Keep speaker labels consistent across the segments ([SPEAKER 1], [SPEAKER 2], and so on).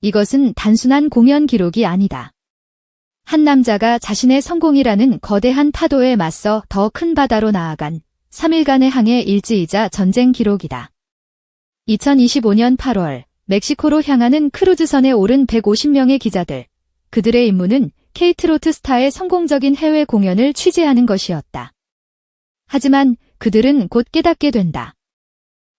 [SPEAKER 1] 이것은 단순한 공연 기록이 아니다. 한 남자가 자신의 성공이라는 거대한 파도에 맞서 더 큰 바다로 나아간 3일간의 항해 일지이자 전쟁 기록이다. 2025년 8월 멕시코로 향하는 크루즈선에 오른 150명의 기자들. 그들의 임무는 케이트로트 스타의 성공적인 해외 공연을 취재하는 것이었다. 하지만 그들은 곧 깨닫게 된다.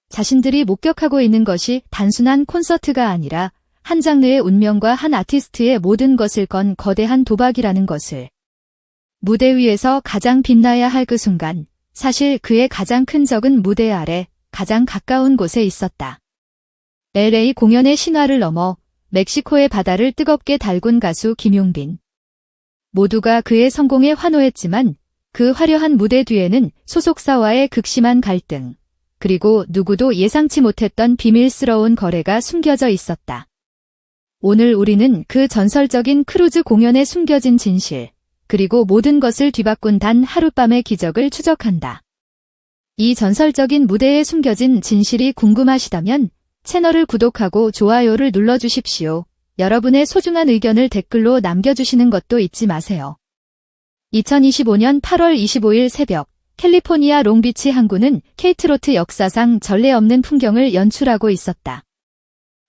[SPEAKER 1] 자신들이 목격하고 있는 것이 단순한 콘서트가 아니라 한 장르의 운명과 한 아티스트의 모든 것을 건 거대한 도박이라는 것을. 무대 위에서 가장 빛나야 할 그 순간, 사실 그의 가장 큰 적은 무대 아래, 가장 가까운 곳에 있었다. LA 공연의 신화를 넘어 멕시코의 바다를 뜨겁게 달군 가수 김용빈. 모두가 그의 성공에 환호했지만 그 화려한 무대 뒤에는 소속사와의 극심한 갈등, 그리고 누구도 예상치 못했던 비밀스러운 거래가 숨겨져 있었다. 오늘 우리는 그 전설적인 크루즈 공연에 숨겨진 진실, 그리고 모든 것을 뒤바꾼 단 하룻밤의 기적을 추적한다. 이 전설적인 무대에 숨겨진 진실이 궁금하시다면 채널을 구독하고 좋아요를 눌러주십시오. 여러분의 소중한 의견을 댓글로 남겨주시는 것도 잊지 마세요. 2025년 8월 25일 새벽, 캘리포니아 롱비치 항구는 케이트로트 역사상 전례 없는 풍경을 연출하고 있었다.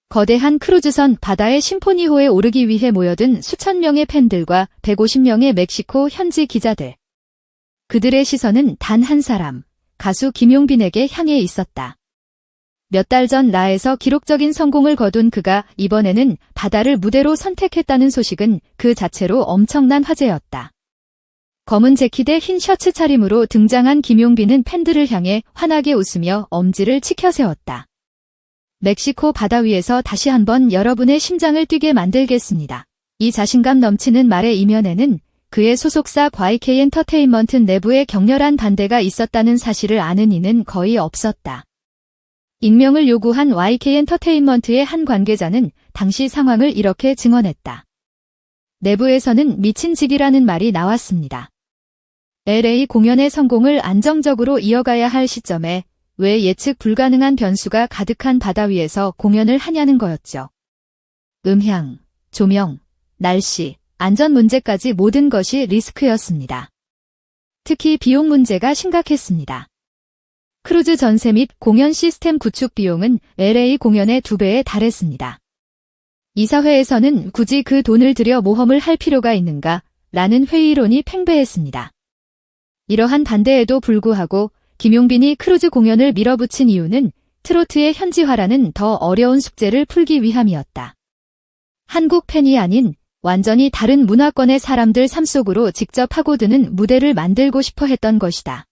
[SPEAKER 1] 거대한 크루즈선 바다의 심포니호에 오르기 위해 모여든 수천 명의 팬들과 150명의 멕시코 현지 기자들. 그들의 시선은 단 한 사람, 가수 김용빈에게 향해 있었다. 몇 달 전 라에서 기록적인 성공을 거둔 그가 이번에는 바다를 무대로 선택했다는 소식은 그 자체로 엄청난 화제였다. 검은 재킷에 흰 셔츠 차림으로 등장한 김용빈은 팬들을 향해 환하게 웃으며 엄지를 치켜세웠다. 멕시코 바다 위에서 다시 한번 여러분의 심장을 뛰게 만들겠습니다. 이 자신감 넘치는 말의 이면에는 그의 소속사 YK 엔터테인먼트 내부에 격렬한 반대가 있었다는 사실을 아는 이는 거의 없었다. 익명을 요구한 YK 엔터테인먼트의 한 관계자는 당시 상황을 이렇게 증언했다. 내부에서는 미친 직이라는 말이 나왔습니다. LA 공연의 성공을 안정적으로 이어가야 할 시점에 왜 예측 불가능한 변수가 가득한 바다 위에서 공연을 하냐는 거였죠. 음향, 조명, 날씨, 안전 문제까지 모든 것이 리스크였습니다. 특히 비용 문제가 심각했습니다. 크루즈 전세 및 공연 시스템 구축 비용은 LA 공연의 2배에 달했습니다. 이사회에서는 굳이 그 돈을 들여 모험을 할 필요가 있는가? 라는 회의론이 팽배했습니다. 이러한 반대에도 불구하고 김용빈이 크루즈 공연을 밀어붙인 이유는 트로트의 현지화라는 더 어려운 숙제를 풀기 위함이었다. 한국 팬이 아닌 완전히 다른 문화권의 사람들 삶 속으로 직접 파고드는 무대를 만들고 싶어 했던 것이다.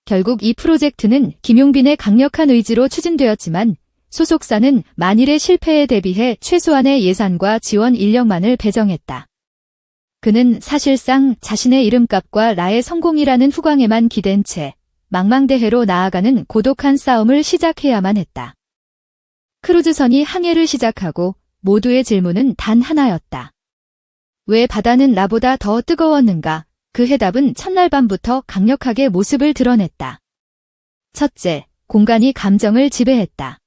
[SPEAKER 1] 결국 이 프로젝트는 김용빈의 강력한 의지로 추진되었지만 소속사는 만일의 실패에 대비해 최소한의 예산과 지원 인력만을 배정했다. 그는 사실상 자신의 이름값과 라의 성공이라는 후광에만 기댄 채 망망대해로 나아가는 고독한 싸움을 시작해야만 했다. 크루즈선이 항해를 시작하고 모두의 질문은 단 하나였다. 왜 바다는 나보다 더 뜨거웠는가? 그 해답은 첫날 밤부터 강력하게 모습을 드러냈다. 첫째, 공간이 감정을 지배했다.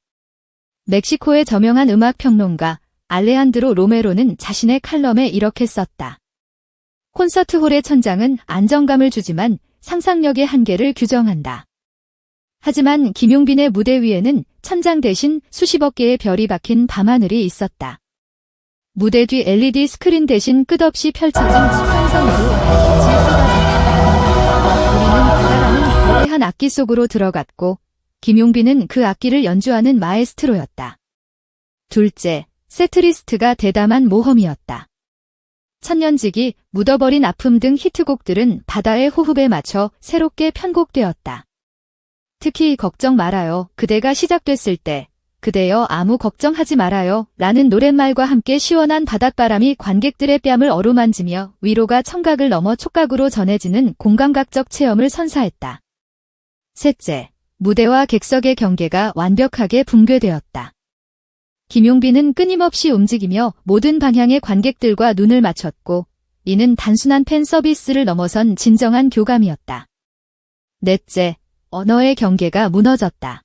[SPEAKER 1] 멕시코의 저명한 음악평론가 알레한드로 로메로는 자신의 칼럼에 이렇게 썼다. 콘서트홀의 천장은 안정감을 주지만 상상력의 한계를 규정한다. 하지만 김용빈의 무대 위에는 천장 대신 수십억 개의 별이 박힌 밤하늘이 있었다. 무대 뒤 LED 스크린 대신 끝없이 펼쳐진 수평선으로 빛이 쏟아졌다. 우리는 바다라는 거대한 악기 속으로 들어갔고 김용빈은 그 악기를 연주하는 마에스트로였다. 둘째, 세트리스트가 대담한 모험이었다. 천년지기, 묻어버린 아픔 등 히트곡들은 바다의 호흡에 맞춰 새롭게 편곡되었다. 특히 걱정 말아요. 그대가 시작됐을 때 그대여 아무 걱정하지 말아요 라는 노랫말과 함께 시원한 바닷바람이 관객들의 뺨을 어루만지며 위로가 청각을 넘어 촉각으로 전해지는 공감각적 체험을 선사했다. 셋째, 무대와 객석의 경계가 완벽하게 붕괴되었다. 김용빈은 끊임없이 움직이며 모든 방향의 관객들과 눈을 맞췄고 이는 단순한 팬 서비스를 넘어선 진정한 교감이었다. 넷째, 언어의 경계가 무너졌다.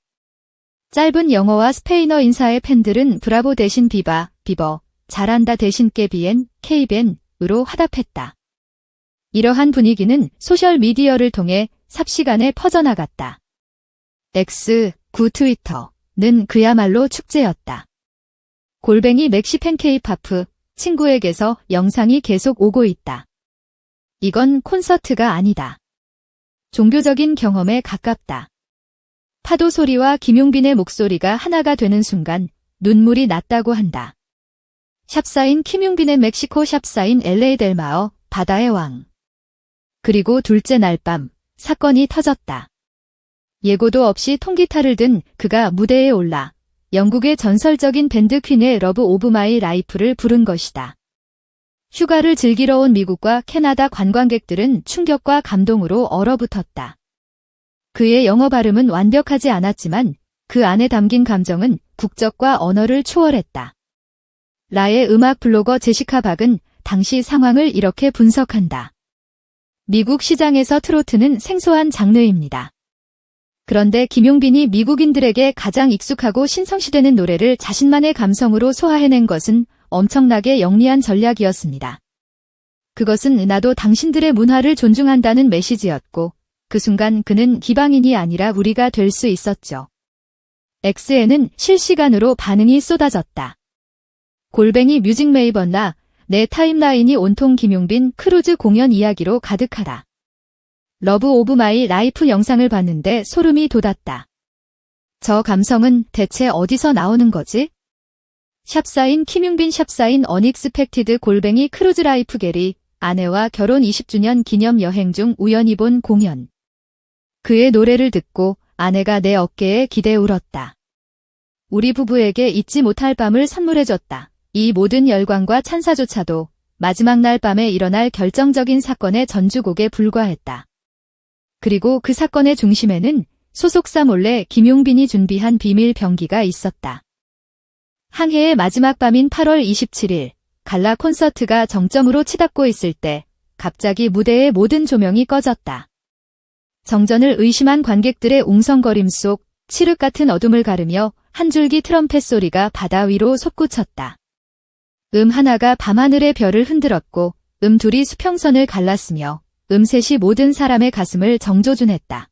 [SPEAKER 1] 짧은 영어와 스페인어 인사의 팬들은 브라보 대신 비바, 비버, 잘한다 대신 깨비엔, K벤으로 화답했다. 이러한 분위기는 소셜미디어를 통해 삽시간에 퍼져나갔다. X, 구 트위터는 그야말로 축제였다. 골뱅이 멕시팬 K-팝 친구에게서 영상이 계속 오고 있다. 이건 콘서트가 아니다. 종교적인 경험에 가깝다. 파도 소리와 김용빈의 목소리가 하나가 되는 순간 눈물이 났다고 한다. 샵사인 김용빈의 멕시코 샵사인 LA 델마어 바다의 왕. 그리고 둘째 날 밤 사건이 터졌다. 예고도 없이 통기타를 든 그가 무대에 올라 영국의 전설적인 밴드 퀸의 러브 오브 마이 라이프를 부른 것이다. 휴가를 즐기러 온 미국과 캐나다 관광객들은 충격과 감동으로 얼어붙었다. 그의 영어 발음은 완벽하지 않았지만 그 안에 담긴 감정은 국적과 언어를 초월했다. 라의 음악 블로거 제시카 박은 당시 상황을 이렇게 분석한다. 미국 시장에서 트로트는 생소한 장르입니다. 그런데 김용빈이 미국인들에게 가장 익숙하고 신성시되는 노래를 자신만의 감성으로 소화해낸 것은 엄청나게 영리한 전략이었습니다. 그것은 나도 당신들의 문화를 존중한다는 메시지였고 그 순간 그는 기방인이 아니라 우리가 될 수 있었죠. X에는 실시간으로 반응이 쏟아졌다. 골뱅이 뮤직 메이번나 내 타임라인이 온통 김용빈 크루즈 공연 이야기로 가득하다. 러브 오브 마이 라이프 영상을 봤는데 소름이 돋았다. 저 감성은 대체 어디서 나오는 거지? 샵사인 김용빈 샵사인 언익스펙티드 골뱅이 크루즈 라이프 게리 아내와 결혼 20주년 기념 여행 중 우연히 본 공연. 그의 노래를 듣고 아내가 내 어깨에 기대 울었다. 우리 부부에게 잊지 못할 밤을 선물해줬다. 이 모든 열광과 찬사조차도 마지막 날 밤에 일어날 결정적인 사건의 전주곡에 불과했다. 그리고 그 사건의 중심에는 소속사 몰래 김용빈이 준비한 비밀 병기가 있었다. 항해의 마지막 밤인 8월 27일 갈라 콘서트가 정점으로 치닫고 있을 때 갑자기 무대의 모든 조명이 꺼졌다. 정전을 의심한 관객들의 웅성거림 속 칠흑 같은 어둠을 가르며 한 줄기 트럼펫 소리가 바다 위로 솟구쳤다. 하나가 밤하늘의 별을 흔들었고 둘이 수평선을 갈랐으며 셋이 모든 사람의 가슴을 정조준했다.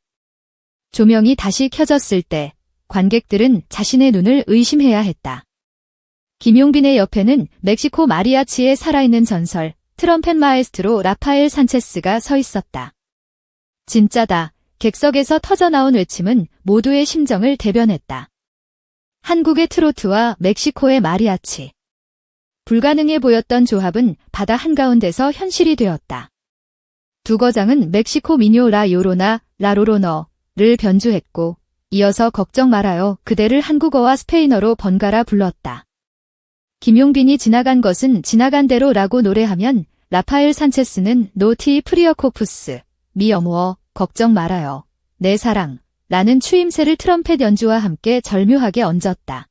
[SPEAKER 1] 조명이 다시 켜졌을 때 관객들은 자신의 눈을 의심해야 했다. 김용빈의 옆에는 멕시코 마리아치의 살아있는 전설, 트럼펫 마에스트로 라파엘 산체스가 서 있었다. 진짜다. 객석에서 터져나온 외침은 모두의 심정을 대변했다. 한국의 트로트와 멕시코의 마리아치. 불가능해 보였던 조합은 바다 한가운데서 현실이 되었다. 두 거장은 멕시코 민요 라 요로나 라로로너를 변주했고 이어서 걱정 말아요 그대를 한국어와 스페인어로 번갈아 불렀다. 김용빈이 지나간 것은 지나간 대로 라고 노래하면 라파엘 산체스는 노티 프리어코푸스 미 어모어 걱정 말아요 내 사랑 라는 추임새를 트럼펫 연주와 함께 절묘하게 얹었다.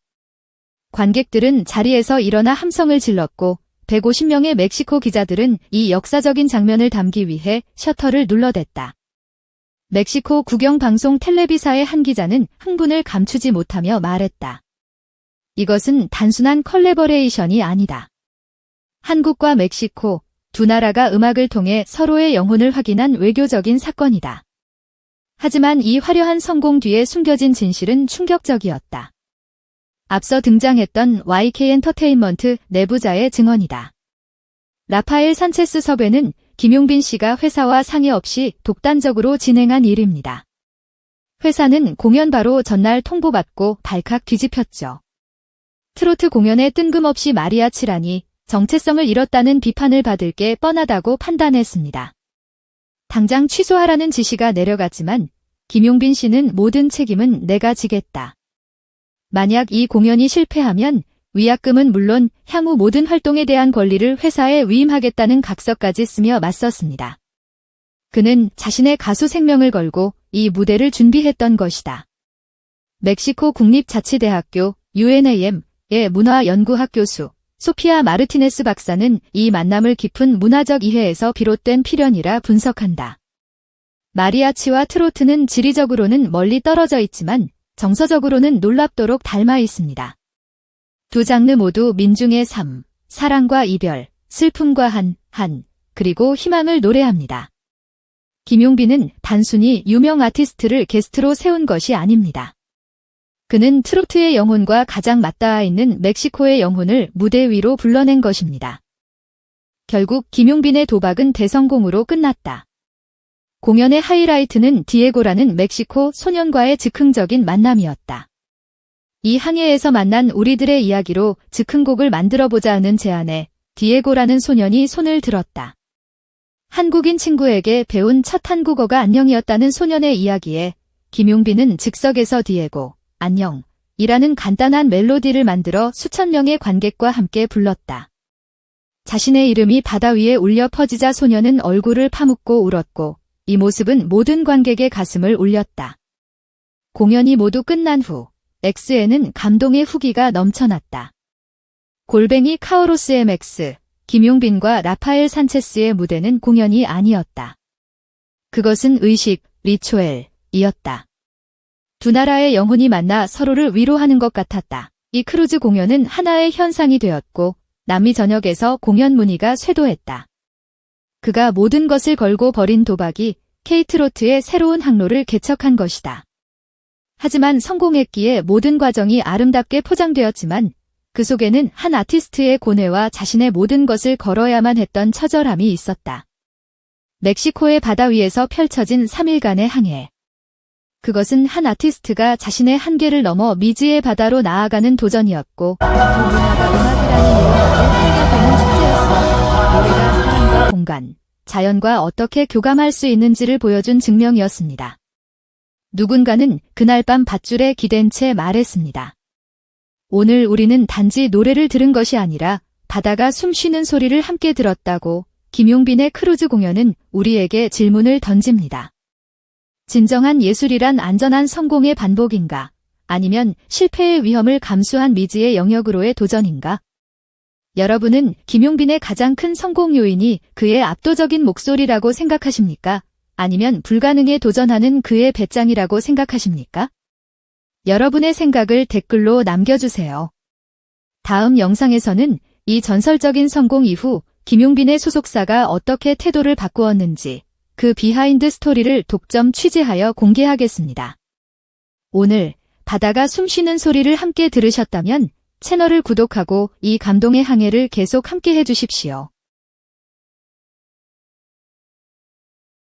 [SPEAKER 1] 관객들은 자리에서 일어나 함성을 질렀고 150명의 멕시코 기자들은 이 역사적인 장면을 담기 위해 셔터를 눌러댔다. 멕시코 국영방송 텔레비사의 한 기자는 흥분을 감추지 못하며 말했다. 이것은 단순한 컬래버레이션이 아니다. 한국과 멕시코 두 나라가 음악을 통해 서로의 영혼을 확인한 외교적인 사건이다. 하지만 이 화려한 성공 뒤에 숨겨진 진실은 충격적이었다. 앞서 등장했던 YK 엔터테인먼트 내부자의 증언이다. 라파엘 산체스 섭외는 김용빈 씨가 회사와 상의 없이 독단적으로 진행한 일입니다. 회사는 공연 바로 전날 통보받고 발칵 뒤집혔죠. 트로트 공연에 뜬금없이 마리아치라니 정체성을 잃었다는 비판을 받을 게 뻔하다고 판단했습니다. 당장 취소하라는 지시가 내려갔지만 김용빈 씨는 모든 책임은 내가 지겠다. 만약 이 공연이 실패하면 위약금은 물론 향후 모든 활동에 대한 권리를 회사에 위임하겠다는 각서까지 쓰며 맞섰습니다. 그는 자신의 가수 생명을 걸고 이 무대를 준비했던 것이다. 멕시코 국립자치대학교 UNAM의 문화연구학 교수 소피아 마르티네스 박사는 이 만남을 깊은 문화적 이해에서 비롯된 필연이라 분석한다. 마리아치와 트로트는 지리적으로는 멀리 떨어져 있지만 정서적으로는 놀랍도록 닮아 있습니다. 두 장르 모두 민중의 삶, 사랑과 이별, 슬픔과 그리고 희망을 노래합니다. 김용빈은 단순히 유명 아티스트를 게스트로 세운 것이 아닙니다. 그는 트로트의 영혼과 가장 맞닿아 있는 멕시코의 영혼을 무대 위로 불러낸 것입니다. 결국 김용빈의 도박은 대성공으로 끝났다. 공연의 하이라이트는 디에고라는 멕시코 소년과의 즉흥적인 만남이었다. 이 항해에서 만난 우리들의 이야기로 즉흥곡을 만들어보자 하는 제안에 디에고라는 소년이 손을 들었다. 한국인 친구에게 배운 첫 한국어가 안녕이었다는 소년의 이야기에 김용빈은 즉석에서 디에고, 안녕, 이라는 간단한 멜로디를 만들어 수천 명의 관객과 함께 불렀다. 자신의 이름이 바다 위에 울려 퍼지자 소년은 얼굴을 파묻고 울었고 이 모습은 모든 관객의 가슴을 울렸다. 공연이 모두 끝난 후 X에는 감동의 후기가 넘쳐났다. 골뱅이 카오로스 MX, 김용빈과 라파엘 산체스의 무대는 공연이 아니었다. 그것은 의식, 리초엘이었다. 두 나라의 영혼이 만나 서로를 위로하는 것 같았다. 이 크루즈 공연은 하나의 현상이 되었고 남미 전역에서 공연 문의가 쇄도했다. 그가 모든 것을 걸고 벌인 도박이 K트로트의 새로운 항로를 개척한 것이다. 하지만 성공했기에 모든 과정이 아름답게 포장되었지만 그 속에는 한 아티스트의 고뇌와 자신의 모든 것을 걸어야만 했던 처절함이 있었다. 멕시코의 바다 위에서 펼쳐진 3일간의 항해. 그것은 한 아티스트가 자신의 한계를 넘어 미지의 바다로 나아가는 도전이었고 그 문화가 음악이라는 이름 아래 통과되는 축제였습니다. 노래가 사람과 공간, 자연과 어떻게 교감할 수 있는지를 보여준 증명이었습니다. 누군가는 그날 밤 밧줄에 기댄 채 말했습니다. 오늘 우리는 단지 노래를 들은 것이 아니라 바다가 숨 쉬는 소리를 함께 들었다고. 김용빈의 크루즈 공연은 우리에게 질문을 던집니다. 진정한 예술이란 안전한 성공의 반복인가? 아니면 실패의 위험을 감수한 미지의 영역으로의 도전인가? 여러분은 김용빈의 가장 큰 성공 요인이 그의 압도적인 목소리라고 생각하십니까? 아니면 불가능에 도전하는 그의 배짱이라고 생각하십니까? 여러분의 생각을 댓글로 남겨주세요. 다음 영상에서는 이 전설적인 성공 이후 김용빈의 소속사가 어떻게 태도를 바꾸었는지 그 비하인드 스토리를 독점 취재하여 공개하겠습니다. 오늘 바다가 숨쉬는 소리를 함께 들으셨다면 채널을 구독하고 이 감동의 항해를 계속 함께 해주십시오.